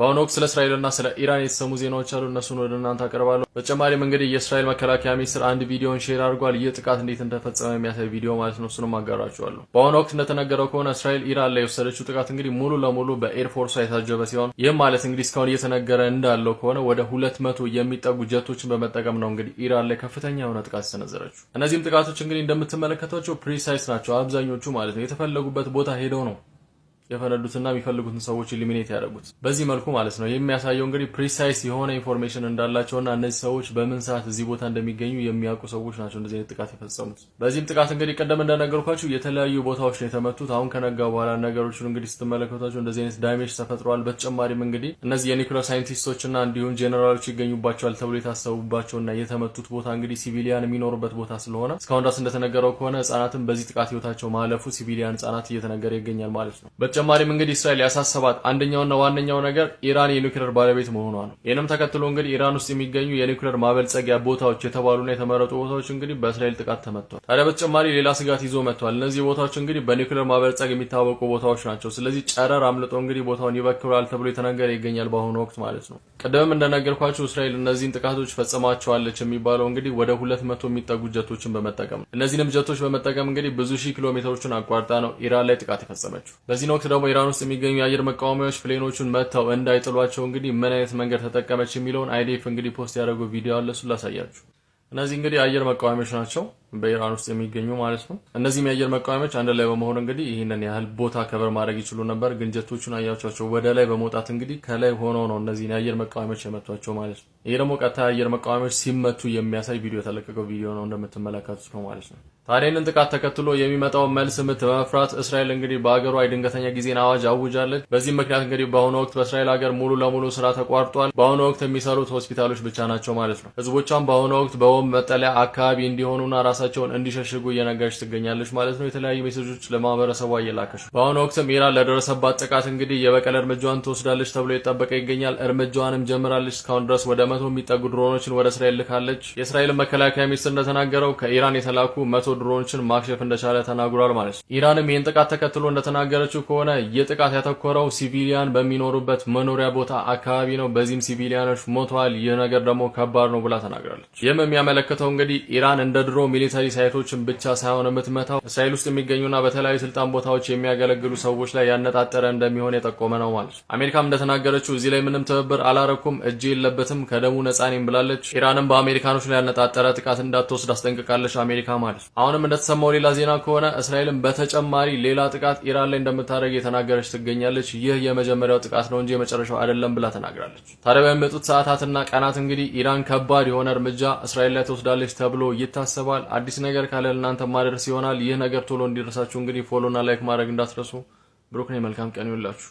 በአሁኑ ወቅት ስለ እስራኤልና ስለ ኢራን የተሰሙ ዜናዎች አሉ። እነሱን ወደ እናንተ አቀርባለሁ። በተጨማሪም እንግዲህ የእስራኤል መከላከያ ሚኒስትር አንድ ቪዲዮን ሼር አድርጓል። ይህ ጥቃት እንዴት እንደተፈጸመ የሚያሳይ ቪዲዮ ማለት ነው። እሱንም አጋራችኋለሁ። በአሁኑ ወቅት እንደተነገረው ከሆነ እስራኤል ኢራን ላይ የወሰደችው ጥቃት እንግዲህ ሙሉ ለሙሉ በኤር ፎርሷ የታጀበ ሲሆን ይህም ማለት እንግዲህ እስካሁን እየተነገረ እንዳለው ከሆነ ወደ 200 የሚጠጉ ጀቶችን በመጠቀም ነው እንግዲህ ኢራን ላይ ከፍተኛ የሆነ ጥቃት ሰነዘረችው። እነዚህም ጥቃቶች እንግዲህ እንደምትመለከቷቸው ፕሪሳይስ ናቸው አብዛኞቹ ማለት ነው። የተፈለጉበት ቦታ ሄደው ነው የፈነዱትና የሚፈልጉትን ሰዎች ኢሊሚኔት ያደርጉት በዚህ መልኩ ማለት ነው። የሚያሳየው እንግዲህ ፕሪሳይስ የሆነ ኢንፎርሜሽን እንዳላቸውና እነዚህ ሰዎች በምን ሰዓት እዚህ ቦታ እንደሚገኙ የሚያውቁ ሰዎች ናቸው እንደዚህ አይነት ጥቃት የፈጸሙት። በዚህም ጥቃት እንግዲህ ቀደም እንደነገርኳችሁ የተለያዩ ቦታዎች ነው የተመቱት። አሁን ከነጋ በኋላ ነገሮችን እንግዲህ ስትመለከቷቸው እንደዚህ አይነት ዳሜጅ ተፈጥሯል። በተጨማሪም እንግዲህ እነዚህ የኒውክሌር ሳይንቲስቶችና እንዲሁም ጄኔራሎች ይገኙባቸዋል ተብሎ የታሰቡባቸውና የተመቱት ቦታ እንግዲህ ሲቪሊያን የሚኖሩበት ቦታ ስለሆነ እስካሁን ድረስ እንደተነገረው ከሆነ ህጻናትን በዚህ ጥቃት ህይወታቸው ማለፉ ሲቪሊያን ህጻናት እየተነገረ ይገኛል ማለት ነው። በተጨማሪም እንግዲህ እስራኤል ያሳሰባት አንደኛውና ዋነኛው ነገር ኢራን የኒውክሌር ባለቤት መሆኗ ነው። ይህንም ተከትሎ እንግዲህ ኢራን ውስጥ የሚገኙ የኒውክሌር ማበልጸጊያ ቦታዎች የተባሉና የተመረጡ ቦታዎች እንግዲህ በእስራኤል ጥቃት ተመቷል። ታዲያ በተጨማሪ ሌላ ስጋት ይዞ መጥቷል። እነዚህ ቦታዎች እንግዲህ በኒውክሌር ማበልጸግ የሚታወቁ ቦታዎች ናቸው። ስለዚህ ጨረር አምልጦ እንግዲህ ቦታውን ይበክላል ተብሎ የተነገረ ይገኛል በአሁኑ ወቅት ማለት ነው። ቀደም እንደነገርኳችሁ እስራኤል እነዚህን ጥቃቶች ፈጽማቸዋለች የሚባለው እንግዲህ ወደ 200 የሚጠጉ ጀቶችን በመጠቀም እነዚህንም ጀቶች በመጠቀም እንግዲህ ብዙ ሺህ ኪሎ ሜትሮችን አቋርጣ ነው ኢራን ላይ ጥቃት የፈጸመችው። በዚህ ወቅት ደግሞ ኢራን ውስጥ የሚገኙ የአየር መቃወሚያዎች ፕሌኖቹን መተው እንዳይጥሏቸው እንግዲህ ምን አይነት መንገድ ተጠቀመች የሚለውን አይዲኤፍ እንግዲህ ፖስት ያደረገው ቪዲዮ አለ። እሱን ላሳያችሁ። እነዚህ እንግዲህ የአየር መቃወሚያዎች ናቸው በኢራን ውስጥ የሚገኙ ማለት ነው። እነዚህም የአየር መቃወሚያዎች አንድ ላይ በመሆን እንግዲህ ይህንን ያህል ቦታ ከቨር ማድረግ ይችሉ ነበር። ግን ጀቶቹን አያቸዋቸው ወደ ላይ በመውጣት እንግዲህ ከላይ ሆነው ነው እነዚህን የአየር መቃወሚያዎች የመቷቸው ማለት ነው። ይሄ ደግሞ ቀጥታ የአየር መቃወሚያዎች ሲመቱ የሚያሳይ ቪዲዮ የተለቀቀው ቪዲዮ ነው እንደምትመለከቱት ነው ማለት ነው። ታዲያ ይህንን ጥቃት ተከትሎ የሚመጣው መልስ ምት በመፍራት እስራኤል እንግዲህ በአገሯ የድንገተኛ ጊዜን አዋጅ አውጃለች። በዚህ ምክንያት እንግዲህ በአሁኑ ወቅት በእስራኤል ሀገር ሙሉ ለሙሉ ስራ ተቋርጧል። በአሁኑ ወቅት የሚሰሩት ሆስፒታሎች ብቻ ናቸው ማለት ነው። ህዝቦቿም በአሁኑ ወቅት በቦምብ መጠለያ አካባቢ እንዲሆኑና ራሳቸውን እንዲሸሽጉ እየነገረች ትገኛለች ማለት ነው። የተለያዩ ሜሴጆች ለማህበረሰቧ እየላከች በአሁኑ ወቅትም ኢራን ለደረሰባት ጥቃት እንግዲህ የበቀል እርምጃዋን ትወስዳለች ተብሎ የጠበቀ ይገኛል። እርምጃዋንም ጀምራለች። እስካሁን ድረስ ወደ 100 የሚጠጉ ድሮኖችን ወደ እስራኤል ልካለች። የእስራኤል መከላከያ ሚኒስትር እንደተናገረው ከኢራን የተላኩ 100 ድሮኖችን ማክሸፍ እንደቻለ ተናግሯል ማለት ነው። ኢራንም ይህን ጥቃት ተከትሎ እንደተናገረችው ከሆነ ይህ ጥቃት ያተኮረው ሲቪሊያን በሚኖሩበት መኖሪያ ቦታ አካባቢ ነው። በዚህም ሲቪሊያኖች ሞተዋል። ይህ ነገር ደግሞ ከባድ ነው ብላ ተናግራለች። ይህም የሚያመለክተው እንግዲህ ኢራን እንደ ድሮ ሚሊተሪ ሳይቶችን ብቻ ሳይሆን የምትመታው እስራኤል ውስጥ የሚገኙና በተለያዩ ስልጣን ቦታዎች የሚያገለግሉ ሰዎች ላይ ያነጣጠረ እንደሚሆን የጠቆመ ነው ማለት ነው። አሜሪካም እንደተናገረችው እዚህ ላይ ምንም ትብብር አላረኩም፣ እጄ የለበትም፣ ከደሙ ነፃ ነኝ ብላለች። ኢራንም በአሜሪካኖች ላይ ያነጣጠረ ጥቃት እንዳትወስድ አስጠንቅቃለች አሜሪካ ማለት ነው። አሁንም እንደተሰማው ሌላ ዜና ከሆነ እስራኤልም በተጨማሪ ሌላ ጥቃት ኢራን ላይ እንደምታደርግ የተናገረች ትገኛለች። ይህ የመጀመሪያው ጥቃት ነው እንጂ የመጨረሻው አይደለም ብላ ተናግራለች። ታዲያ በሚመጡት ሰዓታትና ቀናት እንግዲህ ኢራን ከባድ የሆነ እርምጃ እስራኤል ላይ ትወስዳለች ተብሎ ይታሰባል። አዲስ ነገር ካለ ለእናንተ ማድረስ ይሆናል። ይህ ነገር ቶሎ እንዲደርሳችሁ እንግዲህ ፎሎና ላይክ ማድረግ እንዳትረሱ። ብሩክ ነኝ። መልካም ቀን ይሁንላችሁ።